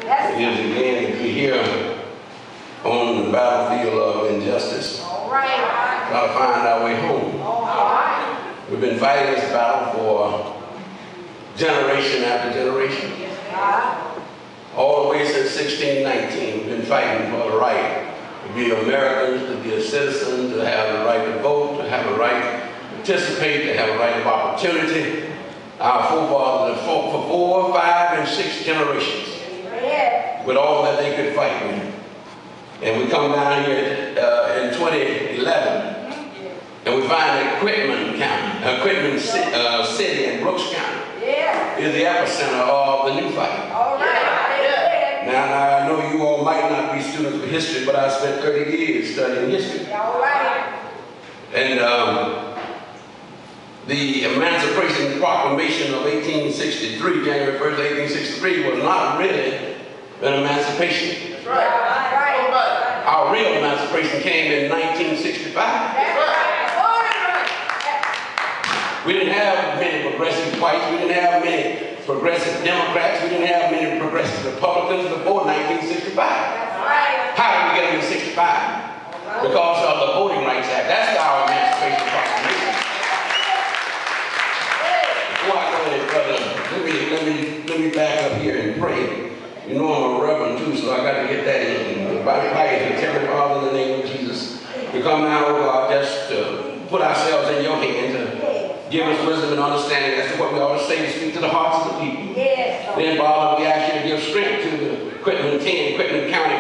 It is again to be here on the battlefield of injustice. All right. Try to find our way home. All right. We've been fighting this battle for generation after generation. All the way since 1619, we've been fighting for the right to be Americans, to be a citizen, to have the right to vote, to have a right to participate, to have a right of opportunity. Our forefathers have fought for 4, 5, and 6 generations with all that they could fight with. And we come down here in 2011, and we find that Quitman County, Quitman City in Brooks County is the epicenter of the new fight. All right. Now, I know you all might not be students of history, but I spent 30 years studying history. All right. And the Emancipation Proclamation of 1863, January 1st, 1863, was not really an emancipation. That's right. Right. Our real emancipation came in 1965. That's right. We didn't have many progressive whites, we didn't have many progressive Democrats, we didn't have many progressive Republicans before 1965. That's right. How did we get them in 65? Because of the Voting Rights Act. That's our Emancipation Proclamation. Before I go any further, let me back up here and pray. You know I'm a reverend too, so I got to get that in. By the tell me, Father, in the name of Jesus, we come now, oh God, just to put ourselves in your hands and give us wisdom and understanding as to what we ought to say to speak to the hearts of the people. Yes. Then, Father, we ask you to give strength to the Quitman County,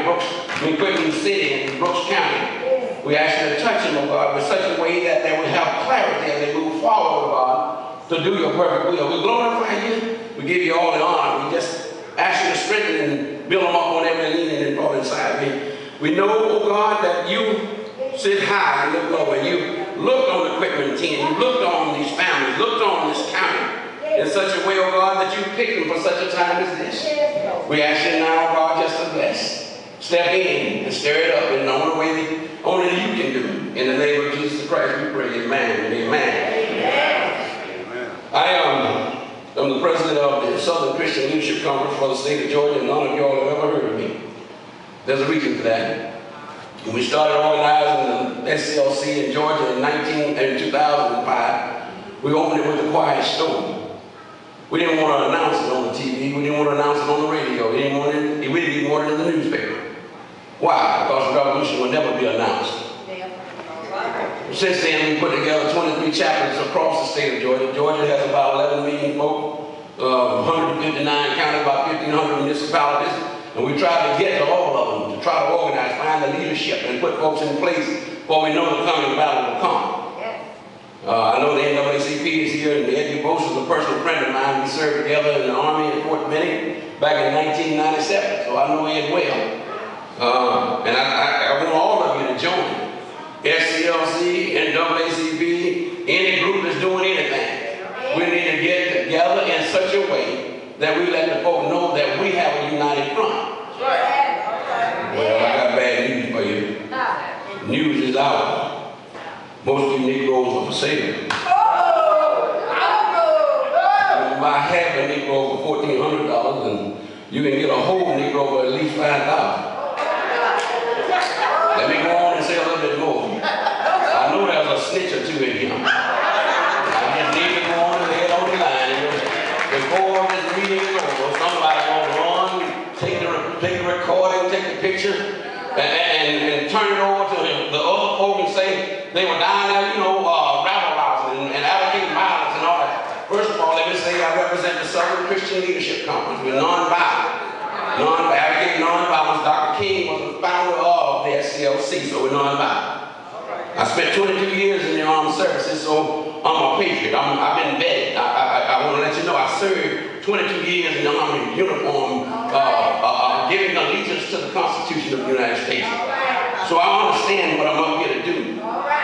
Quitman City and Brooks County. Yes. We ask you to touch them, oh God, in such a way that they will have clarity as they move forward, oh God, to do your perfect will. We glorify you. We give you all the honor. We just ask you to strengthen and build them up on every leaning and fall inside me. We know, oh God, that you sit high and look low, and you looked on the Quitman team, you looked on these families, looked on this county in such a way, oh God, that you picked them for such a time as this. We ask you now, God, just to bless. Step in and stir it up in the only way that only you can do. In the name of Jesus Christ we pray, amen and amen. Amen. I am the president of the Southern Christian Leadership Conference for the state of Georgia, and none of y'all have ever heard of me. There's a reason for that. We started organizing the S.C.L.C in Georgia in 2005. We opened it with a quiet storm. We didn't want to announce it on the TV. We didn't want to announce it on the radio. We didn't even want it in the newspaper. Why? Because the revolution will never be announced. Since then, we put together 23 chapters across the state of Georgia. Georgia has about 11 million folk, 159 counties, about 1,500 municipalities. And we tried to get to all of them, to try to organize, find the leadership, and put folks in place for we know the coming battle will come. I know the NAACP is here, and Eddie Bosch is a personal friend of mine. We served together in the Army in Fort Benning back in 1997, so I know Ed well. And I want all of you to join. S.C.L.C, NAACP, any group that's doing anything. We need to get together in such a way that we let the folk know that we have a united front. Well, I got bad news for you. News is out. Most of you Negroes are for sale. You can buy half a Negro for $1,400, and you can get a whole Negro for at least $5,000. Let me go on and say a little bit more. I know there's a snitch or two in here. I just need to go on and lay it on the line. Before this meeting is over, somebody gonna run, take the recording, take the picture, and turn it over to the other folk and say they were down there, you know, rabble rousing and advocating violence and all that. First of all, let me say I represent the Southern Christian Leadership Conference. We're non-violent. Advocating non-violence. Dr. King was the founder of the S.C.L.C, so we're non-violent. I spent 22 years in the armed services, so I'm a patriot. I've been vetted. I want to let you know I served 22 years in the Army uniform, giving allegiance to the Constitution of the United States. So I understand what I'm up here to do.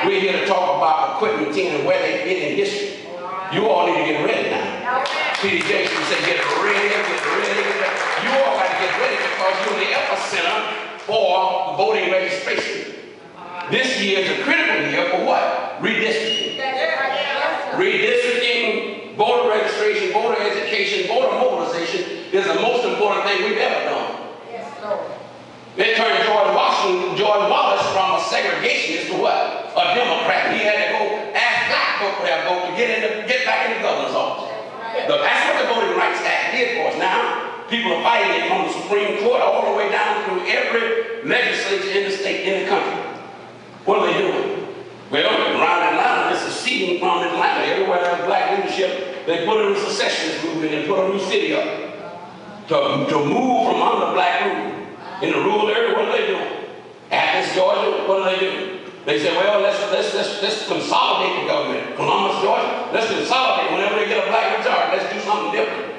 We're here to talk about the Quitman team and where they fit in history. You all need to get ready now. P.D. Jackson said, get ready, get ready, get ready. You all got to get ready because you're the epicenter for voting registration. This year is a critical year for what? Redistricting. Redistricting, voter registration, voter education, voter mobilization is the most important thing we've ever done. They turned George Wallace from a segregationist to what? A Democrat. He had to go ask black folk for their vote to get back in the governor's office. That's what the Voting Rights Act did for us. Now, people are fighting it from the Supreme Court all the way down through every legislature in the state, in the country. What are they doing? Well, around Atlanta, it's seceding from Atlanta. Everywhere there's black leadership, they put in a secessionist movement and put a new city up to move from under black rule. In the rural area, what are they doing? Athens, Georgia, what are they doing? They say, well, let's consolidate the government. Columbus, Georgia, let's consolidate. Whenever they get a black majority, let's do something different.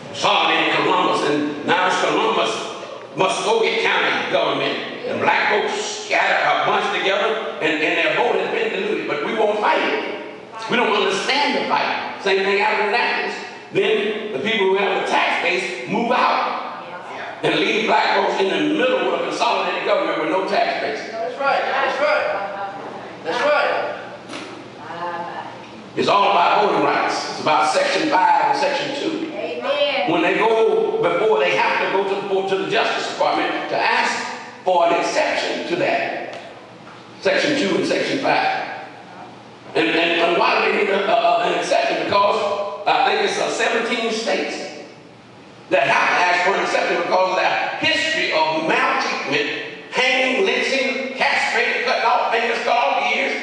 Consolidating Columbus, and now it's Columbus, Muskogee County government, and black folks scatter a bunch together, and their vote has been diluted, but we won't fight it. We don't understand the fight. Same thing out in Athens. Then the people who have the tax base move out and leave black folks in the middle of a consolidated government with no tax base. That's right. That's right. That's right. It's all about voting rights. It's about Section 5 and Section 2. Amen. When they go, before they have to go to the Justice Department to ask for an exception to that. Section 2 and Section 5. And why do they need an exception? Because I think it's 17 states that have to ask for an exception because of their history of maltreatment, hanging, lynching, castrating, cutting off fingers, cut off ears,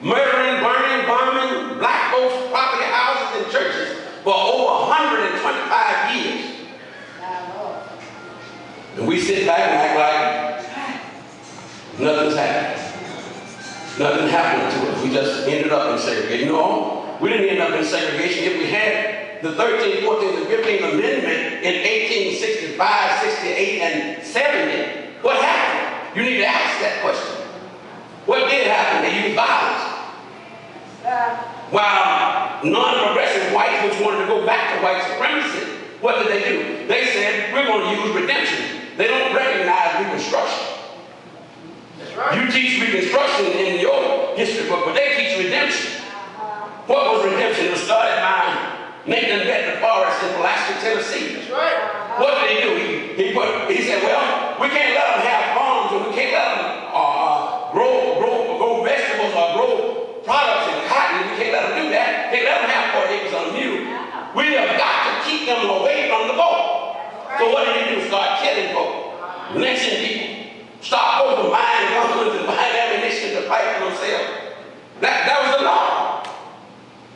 murdering, burning, bombing black folks' property, houses, and churches for over 125 years. And we sit back and act like nothing's happening. Nothing happened to us. We just ended up in segregation. No, we didn't end up in segregation. If we had the 13th, 14th, and 15th Amendment in 1865, 68, and 70, what happened? You need to ask that question. What did happen? They used violence. While non-progressive whites, which wanted to go back to white supremacy, what did they do? They said, we're going to use redemption. They don't recognize Reconstruction. Right. You teach Reconstruction in your history book, but they teach redemption. What was redemption? It was started by Nathan Bedford Forrest in Pulaski, Tennessee. That's right. What did he do? He said, well, we can't let them have farms, and we can't let them grow vegetables or grow products in cotton. We can't let them do that. Can't let them have 40 acres on mule. We have got to keep them away from the boat. So what did he do? Start killing folk, lynching people. Stop over buying guns and buying ammunition to fight for themselves. That was the law.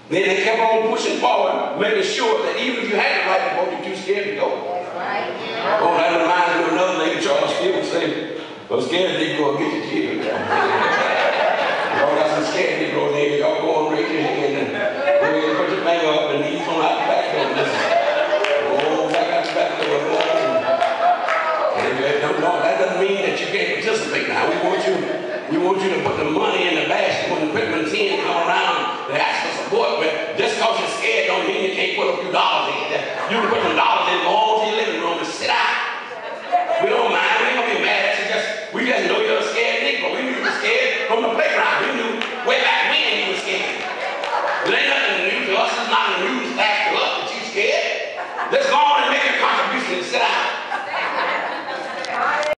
Then they kept on pushing forward, making sure that even if you had the right to vote, you're too scared to go. Right. Oh, that reminds me of another thing Charles Steele said. I'm scared Negro will get you killed. Y'all got some scared Negroes here. Y'all go and raise your hand and go ahead and put your finger up and knees on out the back door. Oh, back out the back door. No, that doesn't mean that you can't participate now. We want you to put the money in the basket when the Quitman 10 come around. They ask for support, but just because you're scared don't mean you can't put a few dollars in. You can put some dollars